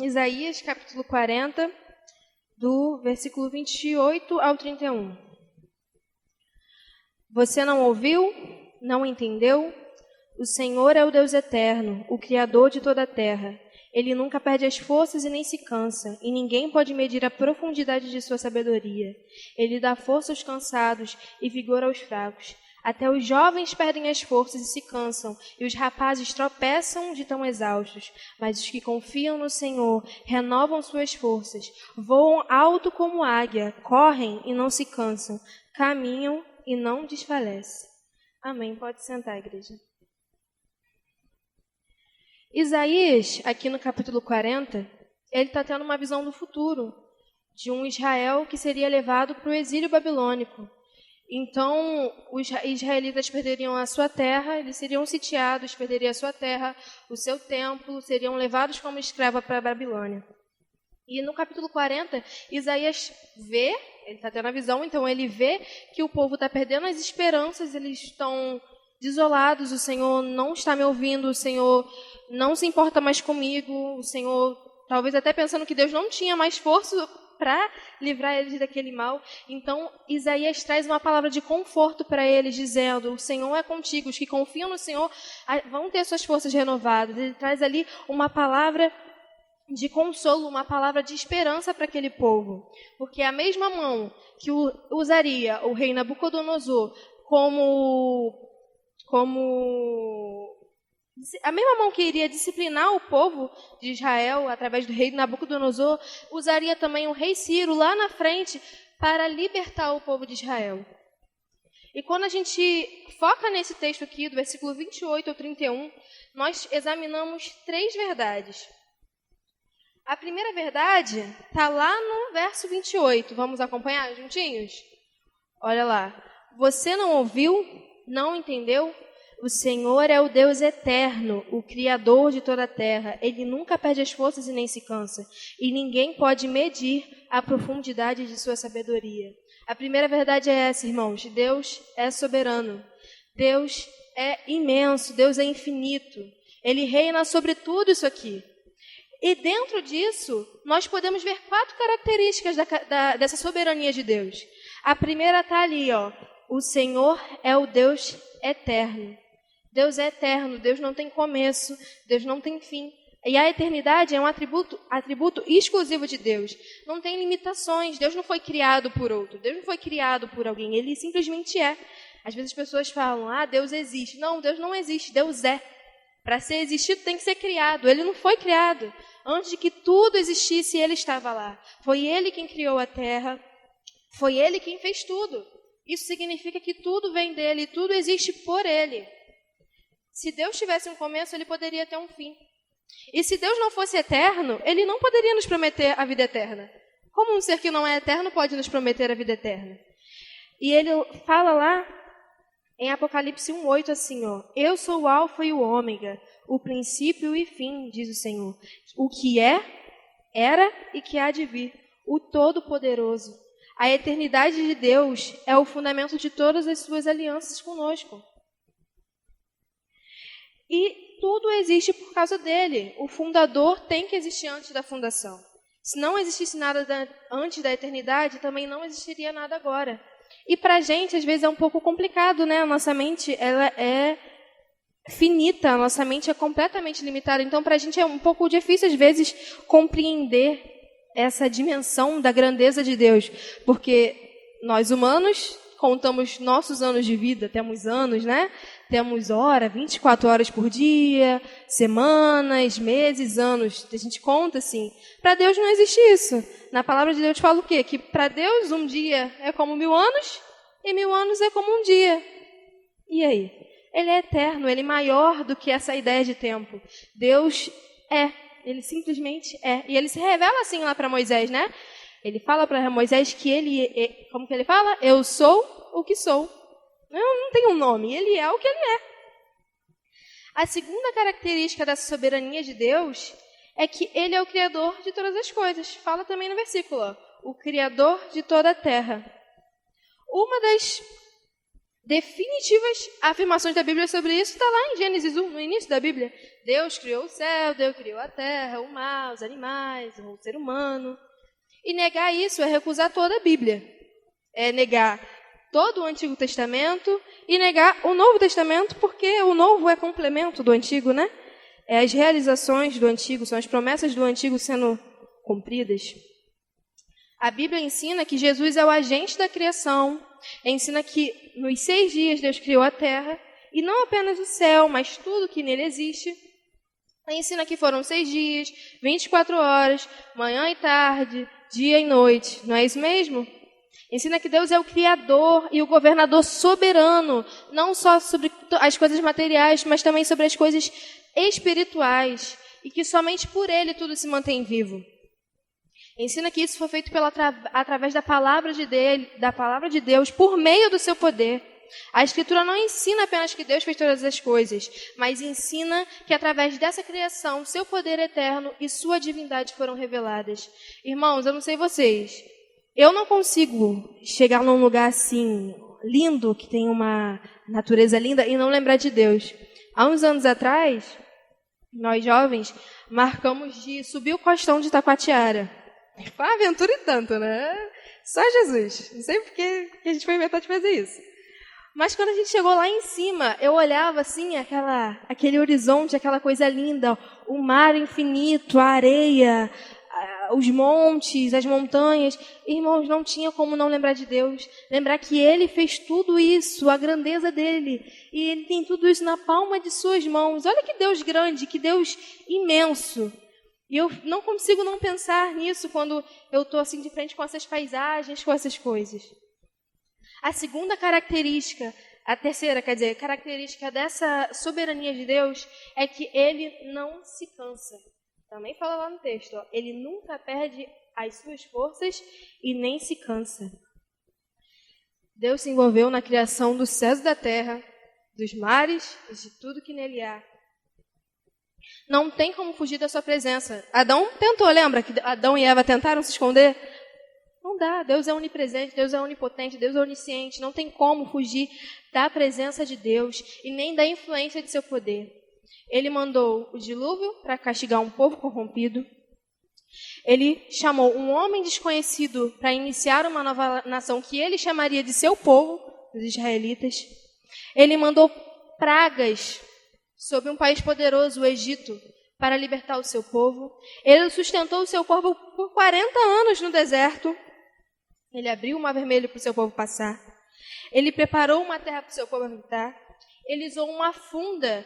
Isaías, capítulo 40, do versículo 28 ao 31. Você não ouviu? Não entendeu? O Senhor é o Deus eterno, o Criador de toda a terra. Ele nunca perde as forças e nem se cansa, e ninguém pode medir a profundidade de sua sabedoria. Ele dá força aos cansados e vigor aos fracos. Até os jovens perdem as forças e se cansam, e os rapazes tropeçam de tão exaustos. Mas os que confiam no Senhor renovam suas forças, voam alto como águia, correm e não se cansam, caminham e não desfalecem. Amém. Pode sentar, igreja. Isaías, aqui no capítulo 40, ele está tendo uma visão do futuro, de um Israel que seria levado para o exílio babilônico. Então, os israelitas perderiam a sua terra, eles seriam sitiados, perderiam a sua terra, o seu templo, seriam levados como escrava para a Babilônia. E no capítulo 40, Isaías vê, ele está tendo a visão, então ele vê que o povo está perdendo as esperanças, eles estão desolados, o Senhor não está me ouvindo, o Senhor não se importa mais comigo, o Senhor, talvez até pensando que Deus não tinha mais força para livrar eles daquele mal. Então, Isaías traz uma palavra de conforto para eles, dizendo, o Senhor é contigo, os que confiam no Senhor vão ter suas forças renovadas. Ele traz ali uma palavra de consolo, uma palavra de esperança para aquele povo. Porque a mesma mão que usaria o rei Nabucodonosor a mesma mão que iria disciplinar o povo de Israel através do rei Nabucodonosor, usaria também o rei Ciro lá na frente para libertar o povo de Israel. E quando a gente foca nesse texto aqui, do versículo 28 ao 31, nós examinamos 3 verdades. A primeira verdade está lá no verso 28. Vamos acompanhar juntinhos? Olha lá. Você não ouviu? Não entendeu? O Senhor é o Deus eterno, o Criador de toda a terra. Ele nunca perde as forças e nem se cansa. E ninguém pode medir a profundidade de sua sabedoria. A primeira verdade é essa, irmãos. Deus é soberano. Deus é imenso. Deus é infinito. Ele reina sobre tudo isso aqui. E dentro disso, nós podemos ver 4 características dessa soberania de Deus. A primeira está ali, ó. O Senhor é o Deus eterno. Deus é eterno, Deus não tem começo, Deus não tem fim. E a eternidade é um atributo exclusivo de Deus. Não tem limitações, Deus não foi criado por outro, Deus não foi criado por alguém, Ele simplesmente é. Às vezes as pessoas falam, Deus existe. Não, Deus não existe, Deus é. Para ser existido tem que ser criado, Ele não foi criado. Antes de que tudo existisse, Ele estava lá. Foi Ele quem criou a terra, foi Ele quem fez tudo. Isso significa que tudo vem dEle, tudo existe por Ele. Se Deus tivesse um começo, Ele poderia ter um fim. E se Deus não fosse eterno, Ele não poderia nos prometer a vida eterna. Como um ser que não é eterno pode nos prometer a vida eterna? E Ele fala lá em Apocalipse 1:8 assim, ó, eu sou o alfa e o ômega, o princípio e fim, diz o Senhor. O que é, era e que há de vir, o Todo-Poderoso. A eternidade de Deus é o fundamento de todas as suas alianças conosco. E tudo existe por causa dele. O fundador tem que existir antes da fundação. Se não existisse nada antes da eternidade, também não existiria nada agora. E para a gente, às vezes, é um pouco complicado, né? A nossa mente ela é finita, a nossa mente é completamente limitada. Então, para a gente é um pouco difícil, às vezes, compreender essa dimensão da grandeza de Deus. Porque nós, humanos, contamos nossos anos de vida, temos anos, né? Temos 24 horas por dia, semanas, meses, anos. A gente conta assim. Para Deus não existe isso. Na palavra de Deus fala o quê? Que para Deus um dia é como 1000 anos e 1000 anos é como um dia. E aí? Ele é eterno, ele é maior do que essa ideia de tempo. Deus é, ele simplesmente é. E ele se revela assim lá para Moisés, né? Ele fala para Moisés que ele, como que ele fala? Eu sou o que sou. Eu não tenho um nome, ele é o que ele é. A segunda característica dessa soberania de Deus é que ele é o Criador de todas as coisas. Fala também no versículo, ó, o Criador de toda a terra. Uma das definitivas afirmações da Bíblia sobre isso está lá em Gênesis 1, no início da Bíblia. Deus criou o céu, Deus criou a terra, o mar, os animais, o ser humano. E negar isso é recusar toda a Bíblia. É negar todo o Antigo Testamento e negar o Novo Testamento, porque o Novo é complemento do Antigo, né? É as realizações do Antigo, são as promessas do Antigo sendo cumpridas. A Bíblia ensina que Jesus é o agente da criação, ensina que nos 6 dias Deus criou a terra, e não apenas o céu, mas tudo que nele existe. Ensina que foram 6 dias, 24 horas, manhã e tarde, dia e noite. Não é isso mesmo? Ensina que Deus é o Criador e o governador soberano, não só sobre as coisas materiais, mas também sobre as coisas espirituais, e que somente por Ele tudo se mantém vivo. Ensina que isso foi feito através da palavra de Deus, por meio do seu poder. A Escritura não ensina apenas que Deus fez todas as coisas, mas ensina que através dessa criação, seu poder eterno e sua divindade foram reveladas. Irmãos, eu não sei vocês, eu não consigo chegar num lugar assim, lindo, que tem uma natureza linda, e não lembrar de Deus. Há uns anos atrás, nós jovens marcamos de subir o costão de Taquatiara. Foi uma aventura e tanto, né? Só Jesus. Não sei porque que a gente foi inventar de fazer isso. Mas quando a gente chegou lá em cima, eu olhava assim, aquele horizonte, aquela coisa linda, o mar infinito, a areia, os montes, as montanhas. Irmãos, não tinha como não lembrar de Deus. Lembrar que Ele fez tudo isso, a grandeza dEle. E Ele tem tudo isso na palma de suas mãos. Olha que Deus grande, que Deus imenso. E eu não consigo não pensar nisso quando eu estou assim de frente com essas paisagens, com essas coisas. A segunda característica, a terceira, quer dizer, característica dessa soberania de Deus é que Ele não se cansa. Também fala lá no texto, ó, Ele nunca perde as suas forças e nem se cansa. Deus se envolveu na criação dos céus e da terra, dos mares e de tudo que nele há. Não tem como fugir da sua presença. Adão tentou, lembra que Adão e Eva tentaram se esconder? Não dá, Deus é onipresente, Deus é onipotente, Deus é onisciente. Não tem como fugir da presença de Deus e nem da influência de seu poder. Ele mandou o dilúvio para castigar um povo corrompido. Ele chamou um homem desconhecido para iniciar uma nova nação que ele chamaria de seu povo, os israelitas. Ele mandou pragas sobre um país poderoso, o Egito, para libertar o seu povo. Ele sustentou o seu povo por 40 anos no deserto. Ele abriu o mar vermelho para o seu povo passar. Ele preparou uma terra para o seu povo habitar. Ele usou uma funda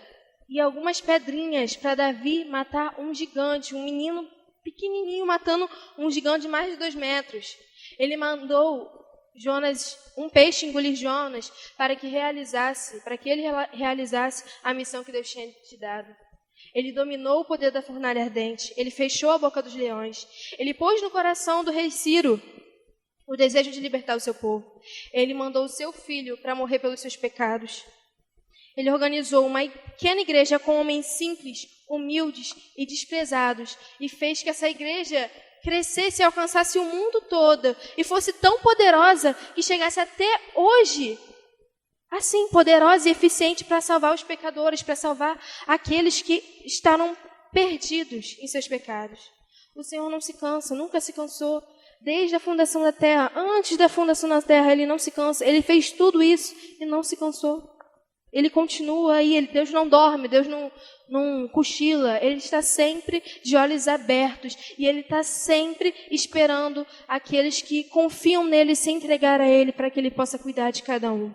e algumas pedrinhas para Davi matar um gigante, um menino pequenininho matando um gigante de mais de 2 metros. Ele mandou um peixe engolir Jonas para que ele realizasse a missão que Deus tinha te dado. Ele dominou o poder da fornalha ardente. Ele fechou a boca dos leões. Ele pôs no coração do rei Ciro o desejo de libertar o seu povo. Ele mandou o seu filho para morrer pelos seus pecados. Ele organizou uma pequena igreja com homens simples, humildes e desprezados e fez que essa igreja crescesse e alcançasse o mundo todo e fosse tão poderosa que chegasse até hoje, assim, poderosa e eficiente para salvar os pecadores, para salvar aqueles que estavam perdidos em seus pecados. O Senhor não se cansa, nunca se cansou. Desde a fundação da terra, antes da fundação da terra, Ele não se cansa. Ele fez tudo isso e não se cansou. Ele continua aí, Deus não dorme, Deus não cochila, Ele está sempre de olhos abertos e Ele está sempre esperando aqueles que confiam nele e se entregar a Ele para que Ele possa cuidar de cada um.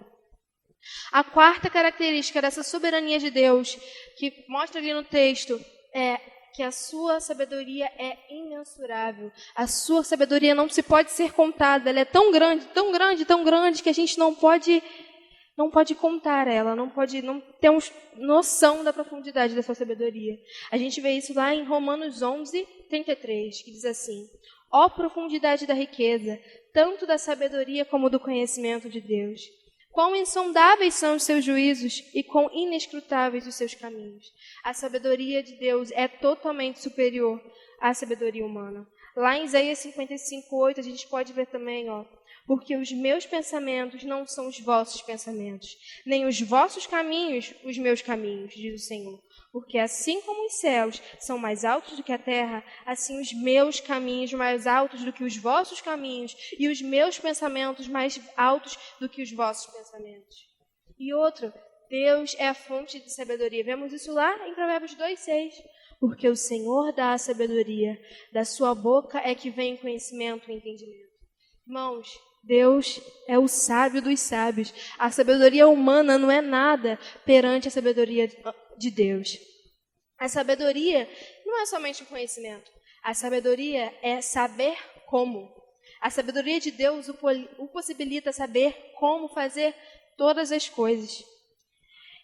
A quarta característica dessa soberania de Deus, que mostra ali no texto, é que a sua sabedoria é imensurável. A sua sabedoria não se pode ser contada, ela é tão grande, tão grande, tão grande que a gente não pode contar ela, não temos noção da profundidade da sua sabedoria. A gente vê isso lá em Romanos 11:33, que diz assim: ó profundidade da riqueza, tanto da sabedoria como do conhecimento de Deus. Quão insondáveis são os seus juízos e quão inescrutáveis os seus caminhos. A sabedoria de Deus é totalmente superior à sabedoria humana. Lá em Isaías 55:8, a gente pode ver também, ó, Porque os meus pensamentos não são os vossos pensamentos, nem os vossos caminhos os meus caminhos, diz o Senhor. Porque assim como os céus são mais altos do que a terra, assim os meus caminhos mais altos do que os vossos caminhos, e os meus pensamentos mais altos do que os vossos pensamentos. E outro, Deus é a fonte de sabedoria. Vemos isso lá em Provérbios 2:6. Porque o Senhor dá a sabedoria, da sua boca é que vem conhecimento e entendimento. Irmãos, Deus é o sábio dos sábios. A sabedoria humana não é nada perante a sabedoria de Deus. A sabedoria não é somente o conhecimento. A sabedoria é saber como. A sabedoria de Deus o possibilita saber como fazer todas as coisas.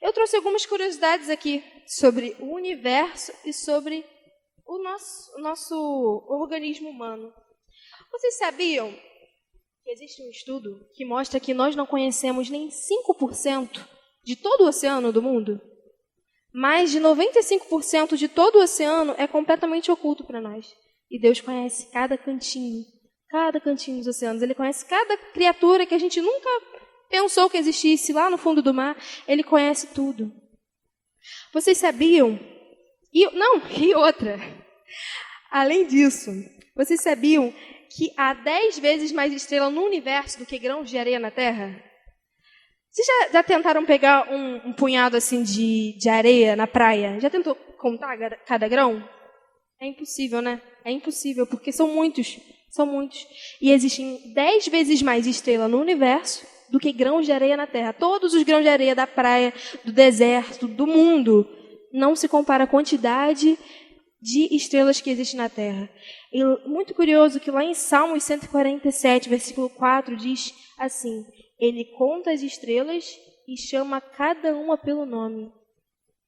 Eu trouxe algumas curiosidades aqui sobre o universo e sobre o nosso organismo humano. Vocês sabiam que existe um estudo que mostra que nós não conhecemos nem 5% de todo o oceano do mundo? Mais de 95% de todo o oceano é completamente oculto para nós. E Deus conhece cada cantinho dos oceanos. Ele conhece cada criatura que a gente nunca pensou que existisse lá no fundo do mar. Ele conhece tudo. Vocês sabiam? E outra. Além disso, vocês sabiam que há 10 vezes mais estrelas no universo do que grãos de areia na Terra? Vocês já tentaram pegar um punhado assim de areia na praia? Já tentou contar cada grão? É impossível, né? É impossível, porque são muitos. E existem 10 vezes mais estrelas no universo do que grãos de areia na Terra. Todos os grãos de areia da praia, do deserto, do mundo, não se compara a quantidade de estrelas que existe na Terra. E muito curioso que lá em Salmos 147, versículo 4, diz assim: Ele conta as estrelas e chama cada uma pelo nome.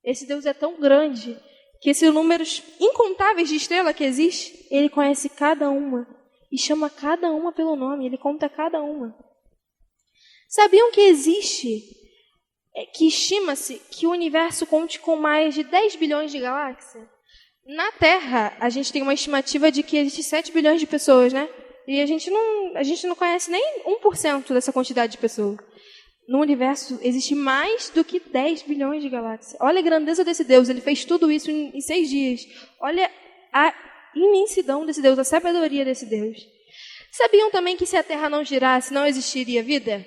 Esse Deus é tão grande que esses números incontáveis de estrelas que existe, Ele conhece cada uma e chama cada uma pelo nome. Ele conta cada uma. Sabiam que estima-se que o universo conte com mais de 10 bilhões de galáxias? Na Terra, a gente tem uma estimativa de que existe 7 bilhões de pessoas, né? E a gente não conhece nem 1% dessa quantidade de pessoas. No universo, existe mais do que 10 bilhões de galáxias. Olha a grandeza desse Deus, ele fez tudo isso em 6 dias. Olha a imensidão desse Deus, a sabedoria desse Deus. Sabiam também que se a Terra não girasse, não existiria vida?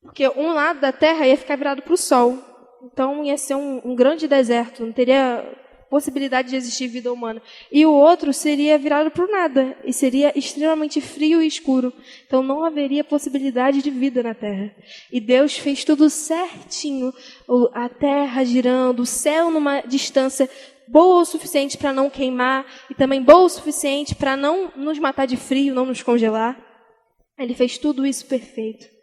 Porque um lado da Terra ia ficar virado para o Sol. Então ia ser um grande deserto, não teria possibilidade de existir vida humana. E o outro seria virado para o nada, e seria extremamente frio e escuro. Então não haveria possibilidade de vida na Terra. E Deus fez tudo certinho, a Terra girando, o céu numa distância boa o suficiente para não queimar, e também boa o suficiente para não nos matar de frio, não nos congelar. Ele fez tudo isso perfeito.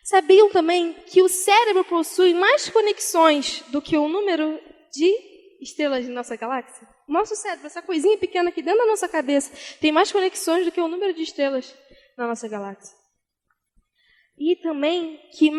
Sabiam também que o cérebro possui mais conexões do que o número de estrelas de nossa galáxia? O nosso cérebro, essa coisinha pequena aqui dentro da nossa cabeça, tem mais conexões do que o número de estrelas na nossa galáxia. E também que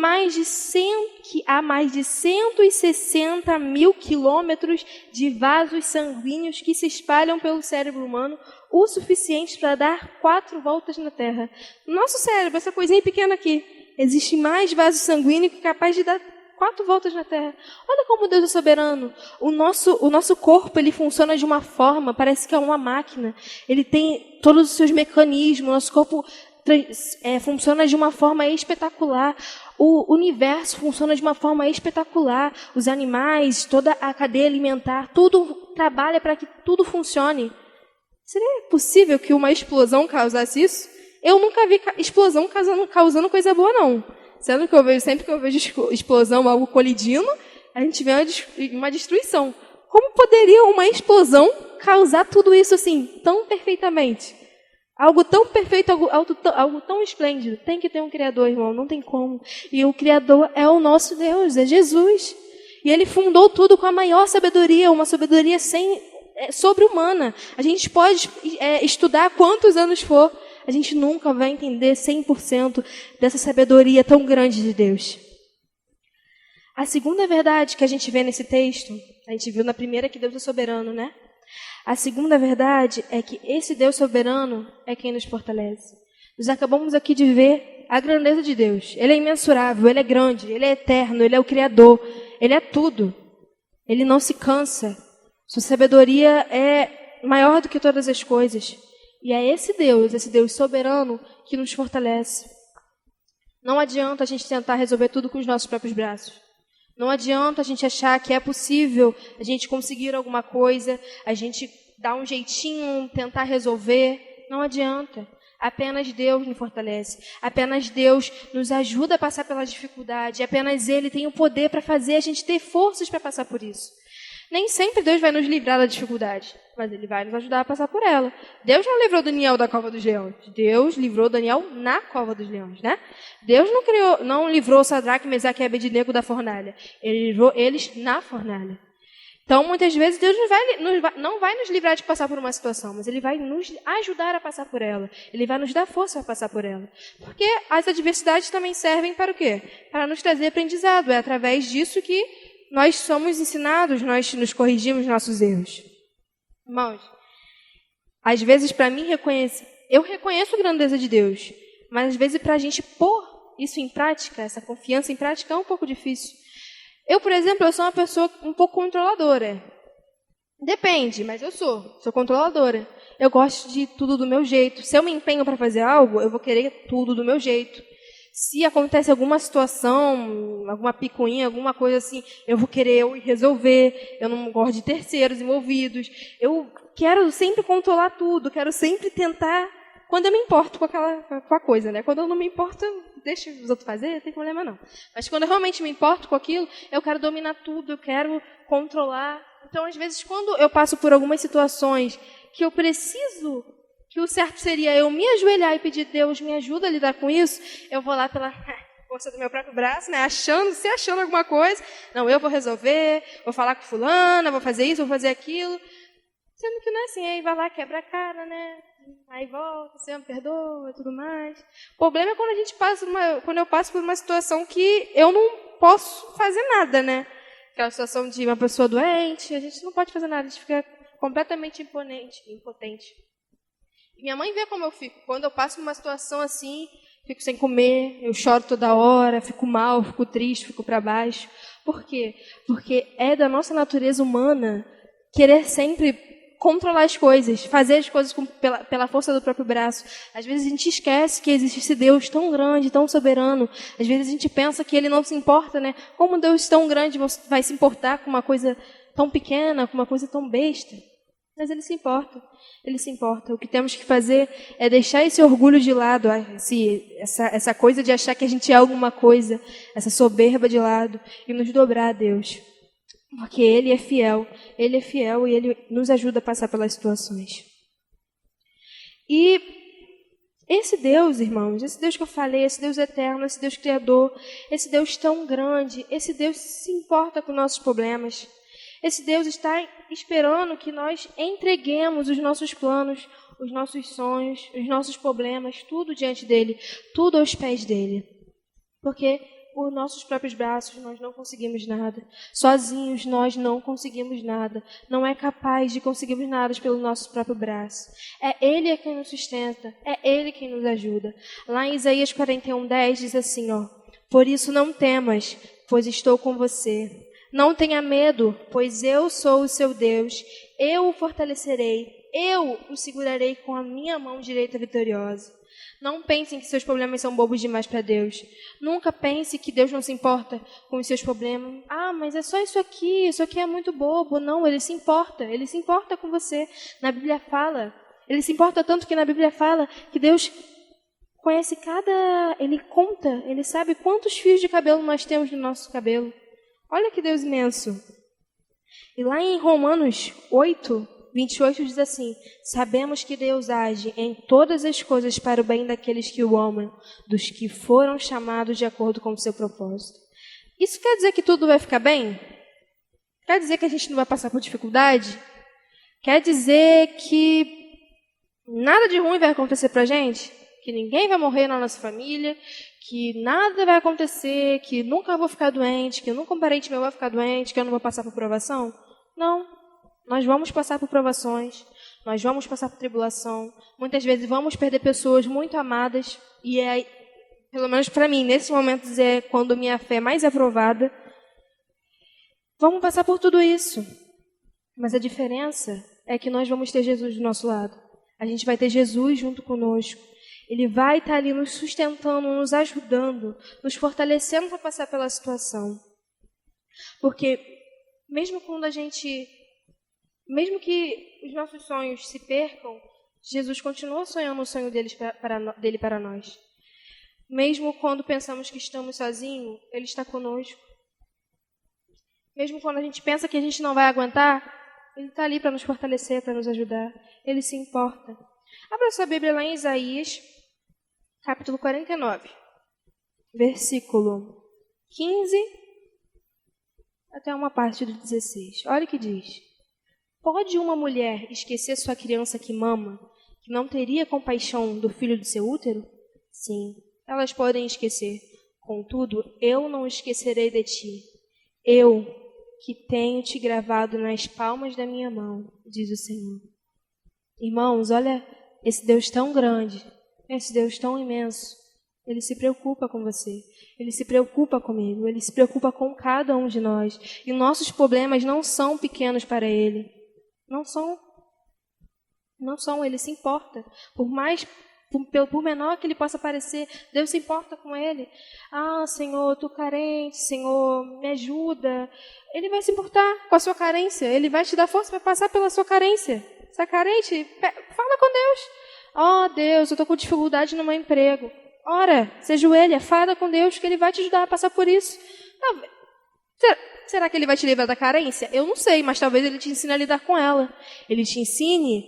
há mais de 160 mil quilômetros de vasos sanguíneos que se espalham pelo cérebro humano, o suficiente para dar 4 voltas na Terra. No nosso cérebro, essa coisinha pequena aqui, existe mais vaso sanguíneo que é capaz de dar 4 voltas na Terra. Olha como Deus é soberano. O nosso corpo, ele funciona de uma forma, parece que é uma máquina. Ele tem todos os seus mecanismos. Nosso corpo funciona de uma forma espetacular. O universo funciona de uma forma espetacular. Os animais, toda a cadeia alimentar, tudo trabalha para que tudo funcione. Seria possível que uma explosão causasse isso? Eu nunca vi explosão causando coisa boa, não. Sendo que sempre que eu vejo explosão, algo colidindo, a gente vê uma destruição. Como poderia uma explosão causar tudo isso assim, tão perfeitamente? Algo tão perfeito, algo tão esplêndido. Tem que ter um Criador, irmão, não tem como. E o Criador é o nosso Deus, é Jesus. E Ele fundou tudo com a maior sabedoria, uma sabedoria sobre-humana. A gente pode estudar quantos anos for, a gente nunca vai entender 100% dessa sabedoria tão grande de Deus. A segunda verdade que a gente vê nesse texto, a gente viu na primeira que Deus é soberano, né? A segunda verdade é que esse Deus soberano é quem nos fortalece. Nós acabamos aqui de ver a grandeza de Deus. Ele é imensurável, Ele é grande, Ele é eterno, Ele é o Criador, Ele é tudo. Ele não se cansa. Sua sabedoria é maior do que todas as coisas. E é esse Deus soberano, que nos fortalece. Não adianta a gente tentar resolver tudo com os nossos próprios braços. Não adianta a gente achar que é possível a gente conseguir alguma coisa, a gente dar um jeitinho, tentar resolver. Não adianta. Apenas Deus nos fortalece. Apenas Deus nos ajuda a passar pela dificuldade. Apenas Ele tem o poder para fazer a gente ter forças para passar por isso. Nem sempre Deus vai nos livrar da dificuldade, mas Ele vai nos ajudar a passar por ela. Deus não livrou Daniel da cova dos leões. Deus livrou Daniel na cova dos leões, né? Deus não livrou Sadraque, Mesaque e Abednego da fornalha. Ele livrou eles na fornalha. Então, muitas vezes, Deus não vai nos livrar de passar por uma situação, mas Ele vai nos ajudar a passar por ela. Ele vai nos dar força para passar por ela. Porque as adversidades também servem para o quê? Para nos trazer aprendizado. É através disso que nós somos ensinados, nós nos corrigimos nossos erros. Irmãos, às vezes, para mim, eu reconheço a grandeza de Deus, mas às vezes, para a gente pôr isso em prática, essa confiança em prática, é um pouco difícil. Eu, por exemplo, eu sou uma pessoa um pouco controladora. Depende, mas eu sou controladora. Eu gosto de tudo do meu jeito. Se eu me empenho para fazer algo, eu vou querer tudo do meu jeito. Se acontece alguma situação, alguma picuinha, alguma coisa assim, eu vou querer eu resolver. Eu não gosto de terceiros envolvidos. Eu quero sempre controlar tudo, quero sempre tentar, quando eu me importo com a coisa, né? Quando eu não me importo, deixa os outros fazer, não tem problema não. Mas quando eu realmente me importo com aquilo, eu quero dominar tudo, eu quero controlar. Então, às vezes, quando eu passo por algumas situações que eu preciso, que o certo seria eu me ajoelhar e pedir, Deus, me ajuda a lidar com isso, eu vou lá pela força do meu próprio braço, né? achando alguma coisa. Não, eu vou resolver, vou falar com fulana, vou fazer isso, vou fazer aquilo. Sendo que não é assim, aí vai lá, quebra a cara, né? Aí volta, Senhor, me perdoa e tudo mais. O problema é quando eu passo por uma situação que eu não posso fazer nada, né? Aquela situação de uma pessoa doente, a gente não pode fazer nada, a gente fica completamente impotente. E minha mãe vê como eu fico. Quando eu passo por uma situação assim, fico sem comer, eu choro toda hora, fico mal, fico triste, fico para baixo. Por quê? Porque é da nossa natureza humana querer sempre controlar as coisas, fazer as coisas pela força do próprio braço. Às vezes a gente esquece que existe esse Deus tão grande, tão soberano. Às vezes a gente pensa que Ele não se importa, né? Como um Deus tão grande vai se importar com uma coisa tão pequena, com uma coisa tão besta? Mas Ele se importa. Ele se importa. O que temos que fazer é deixar esse orgulho de lado, essa coisa de achar que a gente é alguma coisa, essa soberba de lado, e nos dobrar a Deus. Porque Ele é fiel e Ele nos ajuda a passar pelas situações. E esse Deus, irmãos, esse Deus que eu falei, esse Deus eterno, esse Deus criador, esse Deus tão grande, esse Deus se importa com nossos problemas. Esse Deus está esperando que nós entreguemos os nossos planos, os nossos sonhos, os nossos problemas, tudo diante dEle, tudo aos pés dEle. Porque por nossos próprios braços nós não conseguimos nada. Sozinhos nós não conseguimos nada. Não é capaz de conseguirmos nada pelo nosso próprio braço. É Ele quem nos sustenta. É Ele quem nos ajuda. Lá em Isaías 41:10 diz assim, por isso não temas, pois estou com você. Não tenha medo, pois eu sou o seu Deus. Eu o fortalecerei. Eu o segurarei com a minha mão direita vitoriosa. Não pensem que seus problemas são bobos demais para Deus. Nunca pense que Deus não se importa com os seus problemas. Mas é só isso aqui é muito bobo. Não, Ele se importa com você. Na Bíblia fala, Ele se importa tanto que na Bíblia fala que Deus conhece Ele conta, Ele sabe quantos fios de cabelo nós temos no nosso cabelo. Olha que Deus imenso. E lá em Romanos 8:28 diz assim, sabemos que Deus age em todas as coisas para o bem daqueles que o amam, dos que foram chamados de acordo com o seu propósito. Isso quer dizer que tudo vai ficar bem? Quer dizer que a gente não vai passar por dificuldade? Quer dizer que nada de ruim vai acontecer para a gente? Que ninguém vai morrer na nossa família? Que nada vai acontecer? Que nunca vou ficar doente? Que nunca um parente meu vai ficar doente? Que eu não vou passar por provação? Não. Nós vamos passar por provações, nós vamos passar por tribulação, muitas vezes vamos perder pessoas muito amadas, e pelo menos para mim, nesses momentos é quando minha fé mais é provada. Vamos passar por tudo isso, mas a diferença é que nós vamos ter Jesus do nosso lado. A gente vai ter Jesus junto conosco. Ele vai estar ali nos sustentando, nos ajudando, nos fortalecendo para passar pela situação. Porque mesmo que os nossos sonhos se percam, Jesus continua sonhando o sonho dele para nós. Mesmo quando pensamos que estamos sozinhos, Ele está conosco. Mesmo quando a gente pensa que a gente não vai aguentar, Ele está ali para nos fortalecer, para nos ajudar. Ele se importa. Abra sua Bíblia lá em Isaías, capítulo 49, versículo 15 até uma parte do 16. Olha o que diz. Pode uma mulher esquecer sua criança que mama, que não teria compaixão do filho do seu útero? Sim, elas podem esquecer. Contudo, eu não esquecerei de ti. Eu, que tenho te gravado nas palmas da minha mão, diz o Senhor. Irmãos, olha esse Deus tão grande, esse Deus tão imenso. Ele se preocupa com você, Ele se preocupa comigo, Ele se preocupa com cada um de nós. E nossos problemas não são pequenos para Ele. Não são, Ele se importa. Por menor que ele possa parecer, Deus se importa com ele. Ah, Senhor, estou carente, Senhor, me ajuda. Ele vai se importar com a sua carência, Ele vai te dar força para passar pela sua carência. Você é carente? Fala com Deus. Oh, Deus, eu estou com dificuldade no meu emprego. Ora, se ajoelha, fala com Deus que Ele vai te ajudar a passar por isso. Será que Ele vai te livrar da carência? Eu não sei, mas talvez Ele te ensine a lidar com ela. Ele te ensine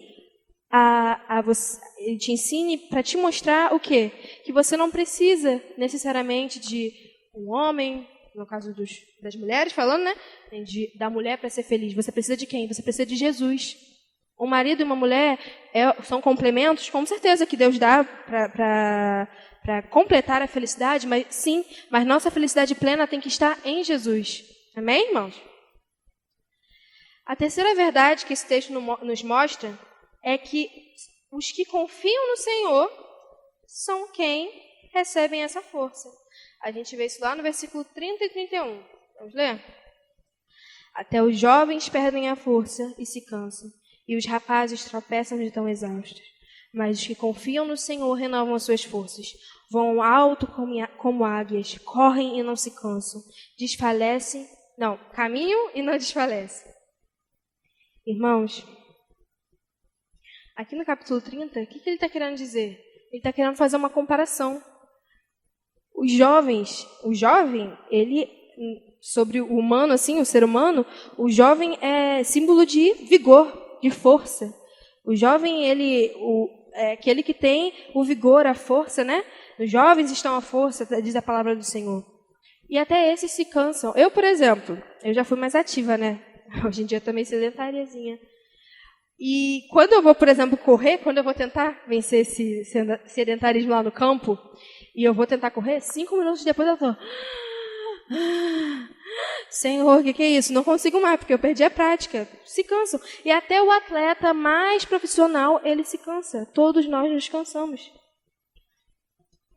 Ele te ensine para te mostrar o quê? Que você não precisa necessariamente de um homem, no caso das mulheres falando, né? Da mulher para ser feliz. Você precisa de quem? Você precisa de Jesus. Um marido e uma mulher são complementos, com certeza que Deus dá para completar a felicidade, mas sim, mas nossa felicidade plena tem que estar em Jesus. Amém, irmãos? A terceira verdade que esse texto nos mostra é que os que confiam no Senhor são quem recebem essa força. A gente vê isso lá no versículo 30 e 31. Vamos ler? Até os jovens perdem a força e se cansam, e os rapazes tropeçam de tão exaustos. Mas os que confiam no Senhor renovam as suas forças. Vão alto como águias, correm e não se cansam, caminham e não desfalecem. Irmãos, aqui no capítulo 30, o que ele está querendo dizer? Ele está querendo fazer uma comparação. O jovem, ele, sobre o humano, assim, o ser humano, o jovem é símbolo de vigor, de força. O jovem, é aquele que tem o vigor, a força, né? Os jovens estão à força, diz a palavra do Senhor. E até esses se cansam. Eu, por exemplo, eu já fui mais ativa, né? Hoje em dia eu tô meio sedentariazinha. E quando eu vou, por exemplo, correr, quando eu vou tentar vencer esse sedentarismo lá no campo, e eu vou tentar correr, 5 minutos depois eu tô... Senhor, o que é isso? Não consigo mais, porque eu perdi a prática. Se cansam. E até o atleta mais profissional, ele se cansa. Todos nós nos cansamos.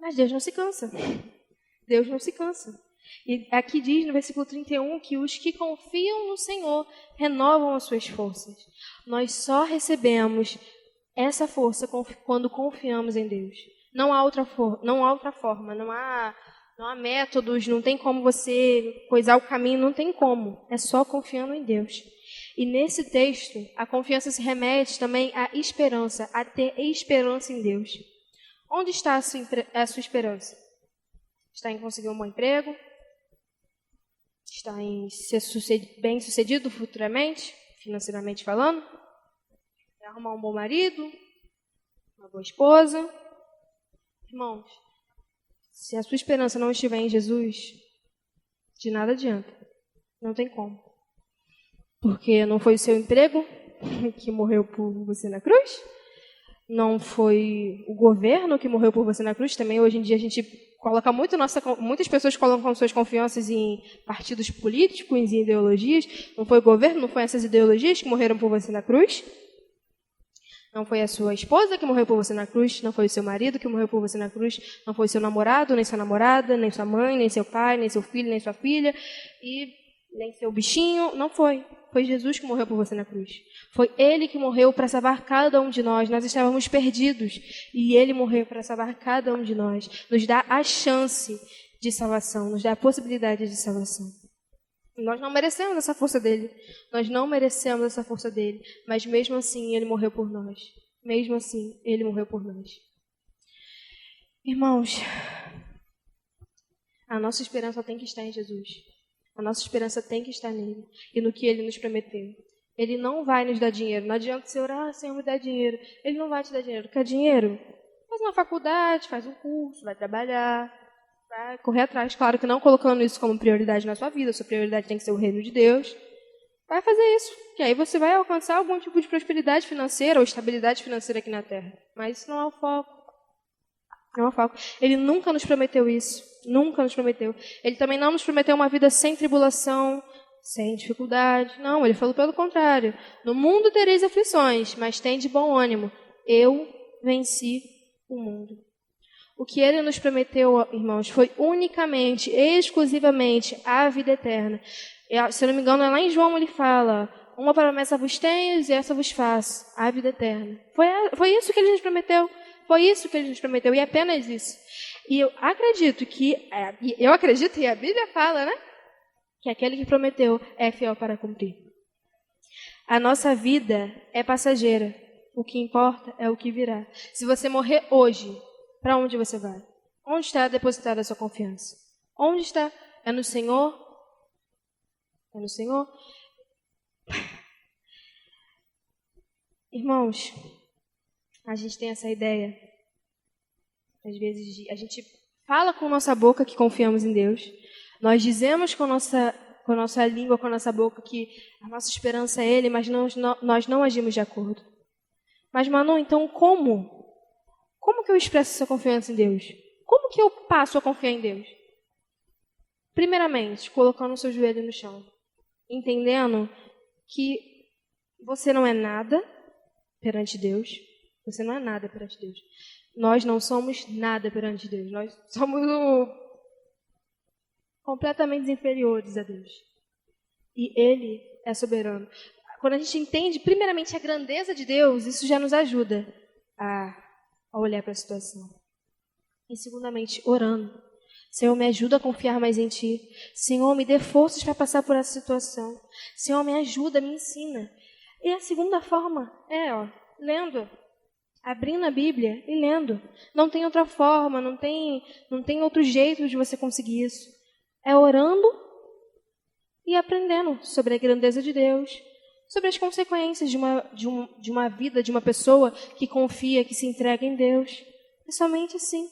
Mas Deus não se cansa. Deus não se cansa. E aqui diz no versículo 31 que os que confiam no Senhor renovam as suas forças. Nós só recebemos essa força quando confiamos em Deus. Não há outra forma, não há métodos, não tem como você coisar o caminho, não tem como. É só confiando em Deus. E nesse texto, a confiança se remete também à esperança, a ter esperança em Deus. Onde está a sua esperança? Está em conseguir um bom emprego? Está em ser bem-sucedido futuramente, financeiramente falando? É arrumar um bom marido? Uma boa esposa? Irmãos, se a sua esperança não estiver em Jesus, de nada adianta. Não tem como. Porque não foi o seu emprego que morreu por você na cruz. Não foi o governo que morreu por você na cruz. Também hoje em dia a gente coloca muitas pessoas colocam suas confianças em partidos políticos, em ideologias. Não foi o governo, não foi essas ideologias que morreram por você na cruz. Não foi a sua esposa que morreu por você na cruz, não foi o seu marido que morreu por você na cruz, não foi o seu namorado, nem sua namorada, nem sua mãe, nem seu pai, nem seu filho, nem sua filha, e nem seu bichinho, não foi. Foi Jesus que morreu por você na cruz. Foi Ele que morreu para salvar cada um de nós. Nós estávamos perdidos e Ele morreu para salvar cada um de nós. Nos dá a chance de salvação, nos dá a possibilidade de salvação. Nós não merecemos essa força dele. Nós não merecemos essa força dele. Mas mesmo assim, ele morreu por nós. Mesmo assim, ele morreu por nós. Irmãos, a nossa esperança tem que estar em Jesus. A nossa esperança tem que estar nele e no que ele nos prometeu. Ele não vai nos dar dinheiro. Não adianta você orar, Senhor, me dá dinheiro. Ele não vai te dar dinheiro. Quer dinheiro? Faz uma faculdade, faz um curso, vai trabalhar. Vai correr atrás, claro que não colocando isso como prioridade na sua vida, sua prioridade tem que ser o reino de Deus. Vai fazer isso, que aí você vai alcançar algum tipo de prosperidade financeira ou estabilidade financeira aqui na Terra. Mas isso não é o foco. Não é o foco. Ele nunca nos prometeu isso, nunca nos prometeu. Ele também não nos prometeu uma vida sem tribulação, sem dificuldade. Não, ele falou pelo contrário. No mundo tereis aflições, mas tende bom ânimo. Eu venci o mundo. O que ele nos prometeu, irmãos, foi unicamente, exclusivamente a vida eterna. Se eu não me engano, lá em João ele fala, uma promessa vos tenho e essa vos faço, a vida eterna. Foi isso que ele nos prometeu. Foi isso que ele nos prometeu, e é apenas isso. E eu acredito e a Bíblia fala, né? Que aquele que prometeu é fiel para cumprir. A nossa vida é passageira. O que importa é o que virá. Se você morrer hoje, para onde você vai? Onde está depositada a sua confiança? Onde está? É no Senhor? É no Senhor? Irmãos, a gente tem essa ideia. Às vezes, a gente fala com nossa boca que confiamos em Deus. Nós dizemos com nossa língua, com a nossa boca, que a nossa esperança é Ele, mas nós não agimos de acordo. Mas, Manu, então como? Como que eu expresso essa confiança em Deus? Como que eu passo a confiar em Deus? Primeiramente, colocando o seu joelho no chão. Entendendo que você não é nada perante Deus. Você não é nada perante Deus. Nós não somos nada perante Deus. Nós somos completamente inferiores a Deus. E Ele é soberano. Quando a gente entende, primeiramente, a grandeza de Deus, isso já nos ajuda a olhar para a situação. E segundamente, orando. Senhor, me ajuda a confiar mais em Ti. Senhor, me dê forças para passar por essa situação. Senhor, me ajuda, me ensina. E a segunda forma é, lendo. Abrindo a Bíblia e lendo. Não tem outra forma, não tem outro jeito de você conseguir isso. É orando e aprendendo sobre a grandeza de Deus, sobre as consequências de uma vida, de uma pessoa que confia, que se entrega em Deus. É somente assim.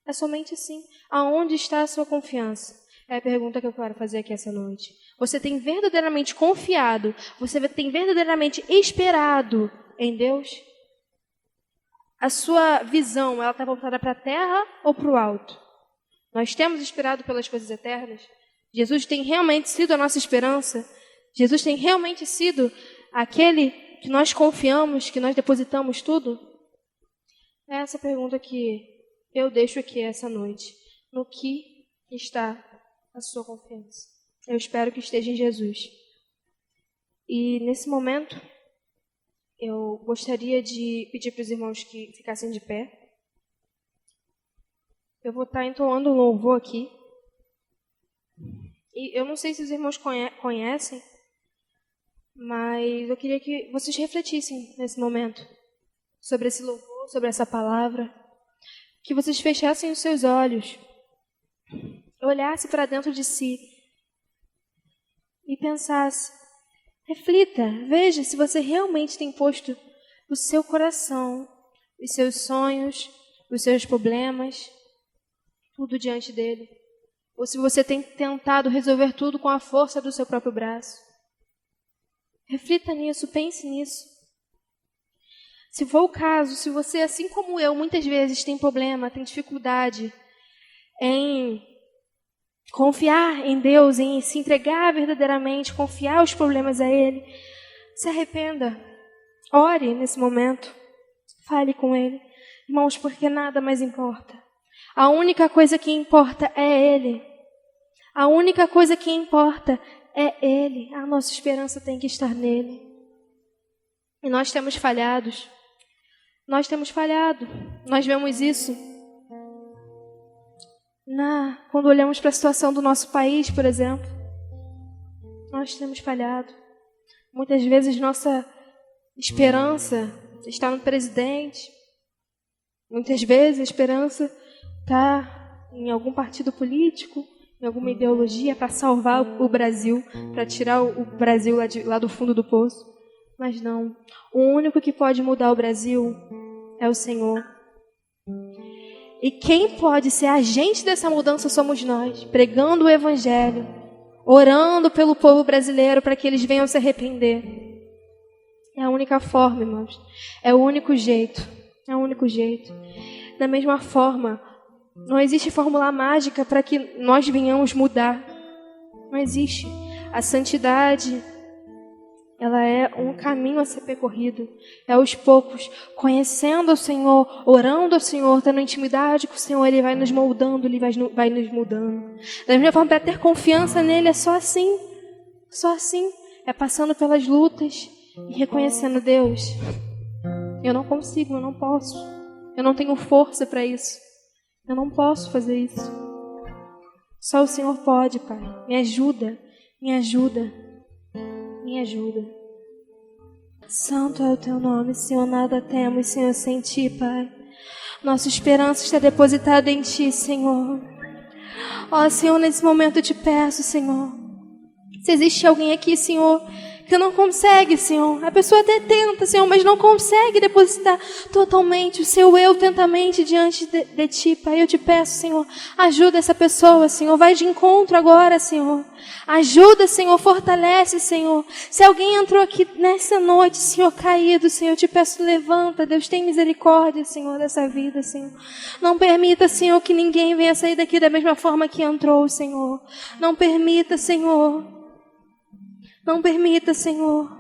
É somente assim. Aonde está a sua confiança? É a pergunta que eu quero fazer aqui essa noite. Você tem verdadeiramente confiado? Você tem verdadeiramente esperado em Deus? A sua visão, ela está voltada para a terra ou para o alto? Nós temos esperado pelas coisas eternas? Jesus tem realmente sido a nossa esperança? Jesus tem realmente sido aquele que nós confiamos, que nós depositamos tudo? É essa pergunta que eu deixo aqui essa noite. No que está a sua confiança? Eu espero que esteja em Jesus. E nesse momento, eu gostaria de pedir para os irmãos que ficassem de pé. Eu vou estar entoando um louvor aqui. E eu não sei se os irmãos conhecem, mas eu queria que vocês refletissem nesse momento sobre esse louvor, sobre essa palavra. Que vocês fechassem os seus olhos, olhassem para dentro de si e pensassem. Reflita, veja se você realmente tem posto o seu coração, os seus sonhos, os seus problemas, tudo diante dele. Ou se você tem tentado resolver tudo com a força do seu próprio braço. Reflita nisso, pense nisso. Se for o caso, se você, assim como eu, muitas vezes tem problema, tem dificuldade em confiar em Deus, em se entregar verdadeiramente, confiar os problemas a Ele, se arrependa. Ore nesse momento. Fale com Ele. Irmãos, porque nada mais importa. A única coisa que importa é Ele. A única coisa que importa é Ele. A nossa esperança tem que estar nele. E nós temos falhado. Nós temos falhado. Nós vemos isso quando olhamos para a situação do nosso país, por exemplo. Nós temos falhado. Muitas vezes nossa esperança está no presidente. Muitas vezes a esperança está em algum partido político, em alguma ideologia para salvar o Brasil, para tirar o Brasil lá do fundo do poço. Mas não. O único que pode mudar o Brasil é o Senhor. E quem pode ser agente dessa mudança somos nós, pregando o Evangelho, orando pelo povo brasileiro para que eles venham se arrepender. É a única forma, irmãos. É o único jeito. É o único jeito. Da mesma forma, não existe fórmula mágica para que nós venhamos mudar. Não existe. A santidade, ela é um caminho a ser percorrido. É aos poucos, conhecendo o Senhor, orando ao Senhor, tendo intimidade com o Senhor, Ele vai nos moldando, Ele vai nos mudando. Da mesma forma, para ter confiança nele, é só assim. Só assim. É passando pelas lutas e reconhecendo Deus. Eu não consigo, eu não posso. Eu não tenho força para isso. Eu não posso fazer isso. Só o Senhor pode, Pai. Me ajuda, me ajuda, me ajuda. Santo é o Teu nome, Senhor, nada temos, Senhor, sem Ti, Pai. Nossa esperança está depositada em Ti, Senhor. Ó, Senhor, nesse momento eu te peço, Senhor. Se existe alguém aqui, Senhor, que não consegue, Senhor. A pessoa até tenta, Senhor, mas não consegue depositar totalmente o seu eu tentamente diante de Ti, Pai. Eu te peço, Senhor, ajuda essa pessoa, Senhor. Vai de encontro agora, Senhor. Ajuda, Senhor, fortalece, Senhor. Se alguém entrou aqui nessa noite, Senhor, caído, Senhor, eu te peço, levanta. Deus tem misericórdia, Senhor, dessa vida, Senhor. Não permita, Senhor, que ninguém venha sair daqui da mesma forma que entrou, Senhor. Não permita, Senhor. Não permita, Senhor.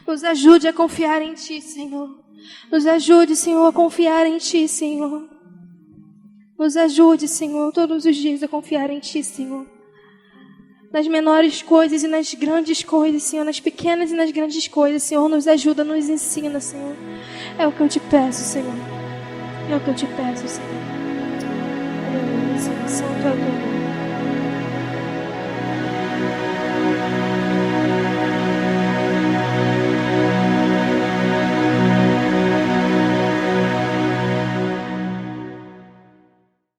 Nos ajude a confiar em Ti, Senhor. Nos ajude, Senhor, a confiar em Ti, Senhor. Nos ajude, Senhor, todos os dias a confiar em Ti, Senhor. Nas menores coisas e nas grandes coisas, Senhor. Nas pequenas e nas grandes coisas, Senhor. Nos ajuda, nos ensina, Senhor. É o que eu te peço, Senhor. É o que eu te peço, Senhor. Aleluia, Senhor. Santo é o Teu nome.